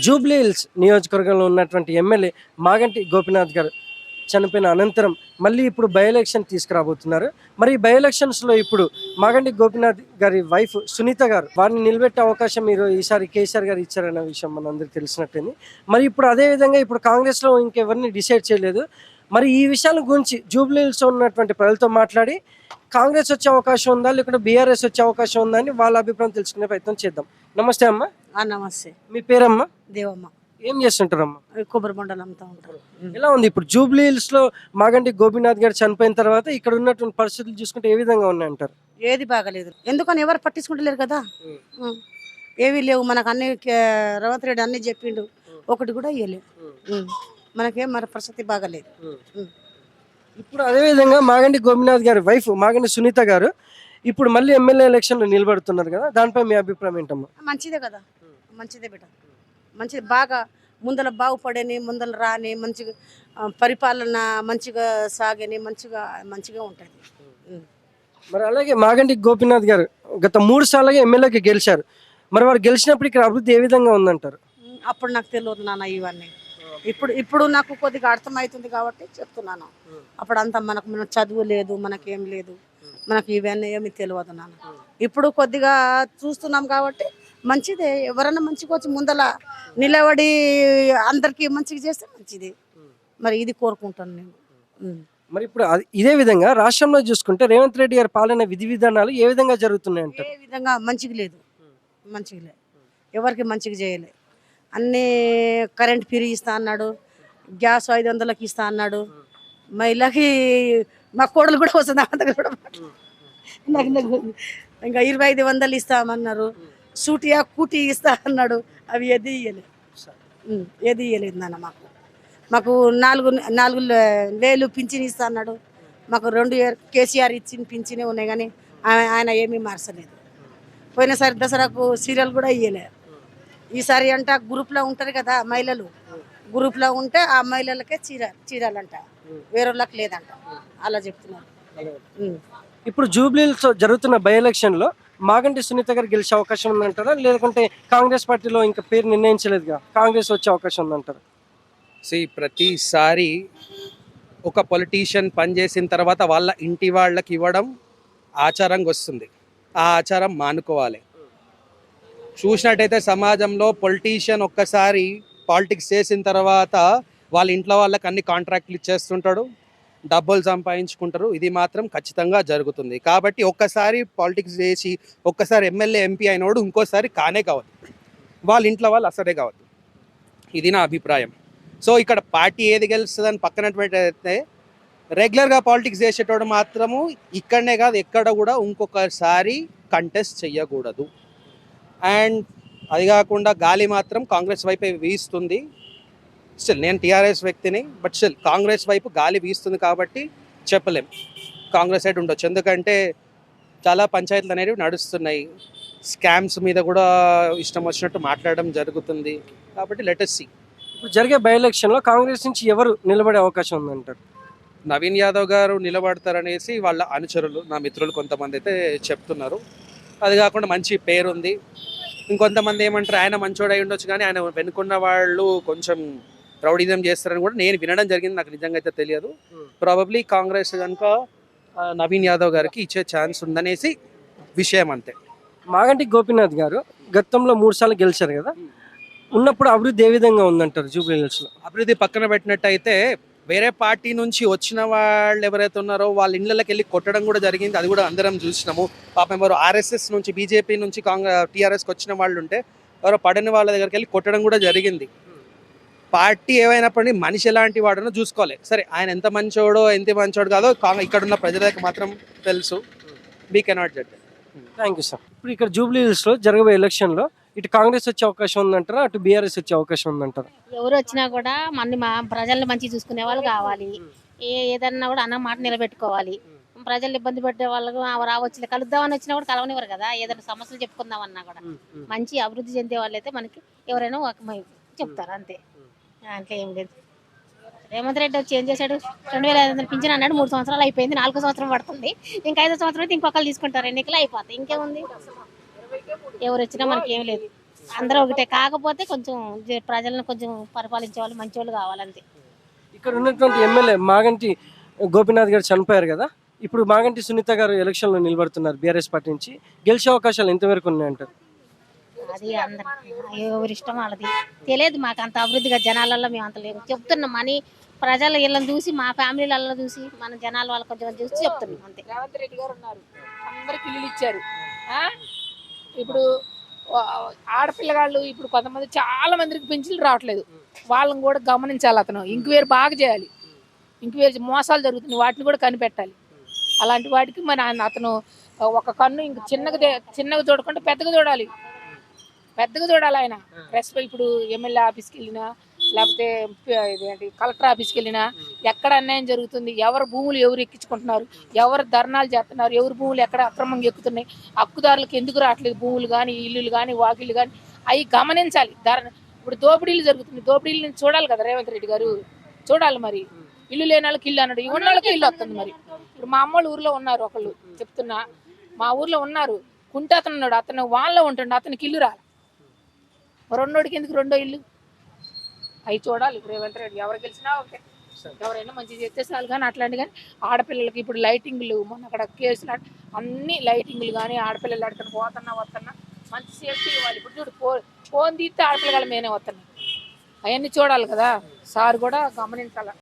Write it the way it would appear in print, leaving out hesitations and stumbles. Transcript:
Jubilee hills నియోజకవర్గంలో ఉన్నటువంటి MLA Maganti Gopinath గారు చనిపోయిన అనంతరం మళ్ళీ ఇప్పుడు బై ఎలక్షన్ తీసుకురాబోతున్నారు. మరి ఈ బై ఎలక్షన్స్లో ఇప్పుడు మాగంటి గోపీనాథ్ గారి వైఫ్ సునీత గారు వారిని నిలబెట్టే అవకాశం మీరు ఈసారి కేసీఆర్ గారు ఇచ్చారన్న విషయం మనందరికీ తెలిసినట్టుంది. మరి ఇప్పుడు అదేవిధంగా ఇప్పుడు కాంగ్రెస్లో ఇంకెవరిని డిసైడ్ చేయలేదు. మరి ఈ విషయాల గురించి జూబ్లీ హిల్స్లో ఉన్నటువంటి ప్రజలతో మాట్లాడి కాంగ్రెస్ వచ్చే అవకాశం ఉందా లేకుంటే బీఆర్ఎస్ వచ్చే అవకాశం ఉందా అని వాళ్ళ అభిప్రాయం తెలుసుకునే ప్రయత్నం చేద్దాం. నమస్తే అమ్మ. నమస్తే. మీ పేరమ్మా? దేవమ్మ. ఏం చేస్తుంటారమ్మా? కొబ్బరి బొండలు అమ్ముతా ఉంటారు. ఎలా ఉంది ఇప్పుడు జూబ్లీ హిల్స్ లో మాగంటి గోపీనాథ్ గారు చనిపోయిన తర్వాత ఇక్కడ ఉన్నటువంటి పరిస్థితులు చూసుకుంటే ఏ విధంగా ఉన్నాయంటారు? ఏది బాగలేదు, ఎందుకని ఎవరు పట్టించుకుంటలేరు కదా. ఏవి లేవు మనకు, అన్ని రేవంత్ రెడ్డి అన్ని చెప్పిండు, ఒకటి కూడా ఇవ్వలేదు. మనకేం మన పరిస్థితి బాగలేదు. ఇప్పుడు అదేవిధంగా మాగంటి గోపీనాథ్ గారి వైఫ్ మాగంటి సునీత గారు ఇప్పుడు మళ్ళీ ఎమ్మెల్యే ఎలక్షన్ లో నిలబడుతున్నారు కదా, దానిపై మీ అభిప్రాయం ఏంటమ్మా? మంచిదే కదా, మంచిదే బిడ్డ, మంచిది. బాగా ముందర బాగుపడని, ముందర రాని, మంచిగా పరిపాలన మంచిగా సాగని, మంచిగా మంచిగా ఉంటుంది. మరి అలాగే మాగంటి గోపీనాథ్ గారు గత 3 సార్లుగా ఎమ్మెల్యేకి గెలిచారు. మరి వారు గెలిచినప్పుడు ఇక్కడ అభివృద్ధి ఏ విధంగా ఉందంటారు? అప్పుడు నాకు తెలియదు నాన్న ఇవన్నీ. ఇప్పుడు నాకు కొద్దిగా అర్థమవుతుంది కాబట్టి చెప్తున్నాను. అప్పుడు అంతా మన చదువు లేదు, మనకేం లేదు, మనకి ఇవన్నీ ఏమి తెలియదు నాన్న. ఇప్పుడు కొద్దిగా చూస్తున్నాం కాబట్టి మంచిదే. ఎవరన్నా మంచిగా వచ్చి ముందల నిలబడి అందరికీ మంచిగా చేస్తే మంచిది. మరి ఇది కోరుకుంటాను నేను. మరి ఇప్పుడు ఇదే విధంగా రాష్ట్రంలో చూసుకుంటే రేవంత్ రెడ్డి గారి పాలన విధి విధానాలు ఏ విధంగా జరుగుతున్నాయి అంటారు? ఏ విధంగా మంచిగా లేదు, మంచిగా లేదు, ఎవరికి మంచిగా చేయలే. అన్నీ కరెంట్ ఫ్రీ ఇస్తా అన్నాడు, గ్యాస్ 500కి ఇస్తా అన్నాడు, మహిళకి మా కోడలు కూడా వస్తుంది అంత కూడా. ఇంకా 2500 ఇస్తామన్నారు, సూటియా కూటి ఇస్తా అన్నాడు, అవి ఏది ఇవ్వలేదు నాన్న. మాకు 4,000 పింఛన్ ఇస్తా అన్నాడు, మాకు 2 కేసీఆర్ ఇచ్చిన పింఛనే ఉన్నాయి కానీ ఆయన ఏమీ మార్చలేదు. పోయినసారి దసరాకు సీరియల్ కూడా ఇవ్వలేదు. ఈసారి అంట గ్రూప్లో ఉంటారు కదా మహిళలు, గ్రూప్లో ఉంటే ఆ మహిళలకే చీరాలంట, వేరేళ్ళకి లేదంట, అలా చెప్తున్నారు. ఇప్పుడు జూబ్లీహిల్స్ జరుగుతున్న బై ఎలక్షన్లో మాగంటి సునీత గారు గెలిచే అవకాశం ఉందంటారా లేకుంటే కాంగ్రెస్ పార్టీలో ఇంకా పేరు నిర్ణయించలేదుగా, కాంగ్రెస్ వచ్చే అవకాశం ఉందంటారా? ప్రతిసారి ఒక పొలిటీషియన్ పనిచేసిన తర్వాత వాళ్ళ ఇంటి వాళ్ళకి ఇవ్వడం ఆచారంగా వస్తుంది. ఆ ఆచారం మానుకోవాలి. చూసినట్టయితే సమాజంలో పొలిటీషియన్ ఒక్కసారి పాలిటిక్స్ చేసిన తర్వాత వాళ్ళ ఇంట్లో వాళ్ళకి అన్ని కాంట్రాక్ట్లు ఇచ్చేస్తుంటాడు, డబ్బులు సంపాదించుకుంటారు. ఇది మాత్రం ఖచ్చితంగా జరుగుతుంది. కాబట్టి ఒక్కసారి పాలిటిక్స్ చేసి ఒక్కసారి ఎమ్మెల్యే ఎంపీ అయినోడు ఇంకోసారి కానే కావద్దు, వాళ్ళ ఇంట్లో వాళ్ళు అసలే కావద్దు. ఇది నా అభిప్రాయం. సో ఇక్కడ పార్టీ ఏది గెలుస్తుందని పక్కనటువంటి రెగ్యులర్గా పాలిటిక్స్ చేసేటోడు మాత్రము ఇక్కడనే కాదు ఎక్కడ కూడా ఇంకొకసారి కంటెస్ట్ చెయ్యకూడదు. అండ్ అది కాకుండా గాలి మాత్రం కాంగ్రెస్ వైపే వీస్తుంది. స్టిల్ నేను టీఆర్ఎస్ వ్యక్తిని, బట్ స్టిల్ కాంగ్రెస్ వైపు గాలి వీస్తుంది కాబట్టి చెప్పలేం కాంగ్రెస్ సైడ్ ఉండొచ్చు. ఎందుకంటే చాలా పంచాయతీలు అనేవి నడుస్తున్నాయి, స్కామ్స్ మీద కూడా ఇష్టం వచ్చినట్టు మాట్లాడడం జరుగుతుంది. కాబట్టి లెట్ us see. ఇప్పుడు జరిగే బై ఎలక్షన్లో కాంగ్రెస్ నుంచి ఎవరు నిలబడే అవకాశం ఉందంటారు? నవీన్ యాదవ్ గారు నిలబడతారనేసి వాళ్ళ అనుచరులు, నా మిత్రులు కొంతమంది అయితే చెప్తున్నారు. అది కాకుండా మంచి పేరుంది. ఇంకొంతమంది ఏమంటారు ఆయన మంచోడై ఉండొచ్చు కానీ ఆయన వెనుకున్న వాళ్ళు కొంచెం రౌడిజం చేస్తారని కూడా నేను వినడం జరిగింది. నాకు నిజంగా అయితే తెలియదు. ప్రాబబ్లీ కాంగ్రెస్ కనుక నవీన్ యాదవ్ గారికి ఇచ్చే ఛాన్స్ ఉందనేసి విషయం అంతే. మాగంటి గోపీనాథ్ గారు గతంలో 3 సార్లు గెలిచారు కదా, ఉన్నప్పుడు అభివృద్ధి ఏ విధంగా ఉందంటారు జూబ్లీ హిల్స్లో? అభివృద్ధి పక్కన పెట్టినట్టయితే వేరే పార్టీ నుంచి వచ్చిన వాళ్ళు ఎవరైతే ఉన్నారో వాళ్ళ ఇళ్ళకి వెళ్ళి కొట్టడం కూడా జరిగింది. అది కూడా అందరం చూసినాము. పాపం ఎవరు ఆర్ఎస్ఎస్ నుంచి బీజేపీ నుంచి టీఆర్ఎస్కి వచ్చిన వాళ్ళు ఉంటే ఎవరో పడని వాళ్ళ దగ్గరికి వెళ్ళి కొట్టడం కూడా జరిగింది. పార్టీ ఏమైనప్పటికీ మనిషి ఎలాంటి వాడనో చూసుకోవాలి. సరే ఆయన ఎంత మంచోడో ఎంత మంచోడు కాదో ఇక్కడున్న ప్రజలకు మాత్రం తెలుసు. We cannot judge. Thank you sir. ఇప్పుడు ఇక్కడ జూబ్లీ హిల్స్లో జరగబోయే ఎలక్షన్లో ఇటు కాంగ్రెస్ వచ్చే అవకాశం ఉందంటారా అటు బీఆర్ఎస్ వచ్చే అవకాశం ఉందంటారా? ఎవరు వచ్చినా కూడా మా ప్రజల్ని మంచిగా చూసుకునే వాళ్ళు కావాలి. ఏదన్నా కూడా అన్న మాట నిలబెట్టుకోవాలి. ప్రజలు ఇబ్బంది పెట్టే వాళ్ళకు రావచ్చు, కలుద్దామని వచ్చినా కూడా కలవనివ్వరు కదా. ఏదైనా సమస్యలు చెప్పుకుందామన్నా కూడా మంచి అభివృద్ధి చెందే వాళ్ళు అయితే మనకి ఎవరైనా చెప్తారు అంతే, దాంట్లో ఏం లేదు. రేవంత్ రెడ్డి వచ్చి ఏం చేశాడు? 2,500 పింఛన్ అన్నాడు, 3 సంవత్సరాలు అయిపోయింది, 4వ సంవత్సరం పడుతుంది. ఇంకా 5వ సంవత్సరం అయితే ఇంకొకరు తీసుకుంటారు, ఎన్నికలు అయిపోతాయి. ఇంకేముంది? ఎవరు వచ్చినా మనకి ఏం లేదు. అందరూ ఒకటే, కాకపోతే కొంచెం ప్రజలను కొంచెం పరిపాలించే వాళ్ళు మంచి వాళ్ళు కావాలంతే. ఇక్కడ ఉన్నటువంటి ఎమ్మెల్యే మాగంటి గోపీనాథ్ గారు చనిపోయారు కదా, ఇప్పుడు మాగంటి సునీత గారు ఎలక్షన్లో నిలబడుతున్నారు బీఆర్ఎస్ పార్టీ నుంచి. గెలిచే అవకాశాలు ఎంతవరకు ఉన్నాయంటారు? అది అందరు ఎవరి ఇష్టం వాళ్ళది. తెలియదు మాకు అంత అభివృద్ధిగా జనాలలో మేము అంత లేము చెప్తున్నాం అని. ప్రజల ఇళ్ళని చూసి, మా ఫ్యామిలీలలో చూసి, మన జనాల వాళ్ళు కొంచెం చూసి చెప్తున్నాం అంతే. రేవంత్ రెడ్డి గారు ఉన్నారు, అందరికి ఇల్లులు ఇచ్చారు. ఆ? ఇప్పుడు ఆడపిల్లగాళ్ళు ఇప్పుడు కొంతమంది చాలా మందికి పెన్షన్లు రావట్లేదు, వాళ్ళని కూడా గమనించాలి. అతను ఇంక్వైరీ బాగా చేయాలి, ఇంక్వైరీ మోసాలు జరుగుతున్నాయి వాటిని కూడా కనిపెట్టాలి. అలాంటి వాటికి మరి అతను ఒక కన్ను ఇంక చిన్నగా చూడకుండా పెద్దగా చూడాలి, పెద్దగా చూడాలి ఆయన. రెస్పెక్ట్ ఇప్పుడు ఎమ్మెల్యే ఆఫీస్కి వెళ్ళినా, లేకపోతే ఇదేంటి కలెక్టర్ ఆఫీస్కి వెళ్ళినా ఎక్కడ అన్యాయం జరుగుతుంది, ఎవరు భూములు ఎవరు ఎక్కించుకుంటున్నారు, ఎవరు ధర్నాలు చేస్తున్నారు, ఎవరు భూములు ఎక్కడ అక్రమంగా ఎక్కుతున్నాయి, హక్కుదారులకు ఎందుకు రావట్లేదు భూములు కానీ, ఇల్లులు కానీ, వాకిళ్ళు కానీ, అవి గమనించాలి. ఇప్పుడు దోపిడీలు జరుగుతుంది, దోపిడీలను చూడాలి కదా రేవంత్ రెడ్డి గారు, చూడాలి. మరి ఇల్లు లేని వాళ్ళకి ఇల్లు అన్నాడు, ఉన్న వాళ్ళకి ఇల్లు వస్తుంది. మరి ఇప్పుడు మా అమ్మోళ్ళ ఊర్లో ఉన్నారు ఒకళ్ళు, చెప్తున్నా, మా ఊర్లో ఉన్నారు, కుంటే అతను ఉన్నాడు, అతను వాళ్ళలో ఉంటుండే, అతనికి ఇల్లు రాలి. రెండోడికి ఎందుకు రెండో ఇల్లు? అవి చూడాలి రేవంత్ రెడ్డి. ఎవరు గెలిచినా ఒకటే, ఎవరైనా మంచి చేస్తే చాలు. కానీ అట్లాంటి కానీ ఆడపిల్లలకి ఇప్పుడు లైటింగ్లు, మొన్న అక్కడ కేసులు అన్ని లైటింగ్లు కానీ, ఆడపిల్లలు అడుగుతాను పోతున్నా వస్తున్నా మంచి సేఫ్టీ ఇవ్వాలి. ఇప్పుడు చూడు ఫోన్ తీస్తే ఆడపిల్లల మీదనే వస్తున్నాయి, అవన్నీ చూడాలి కదా. సార్ కూడా గమనించాలి.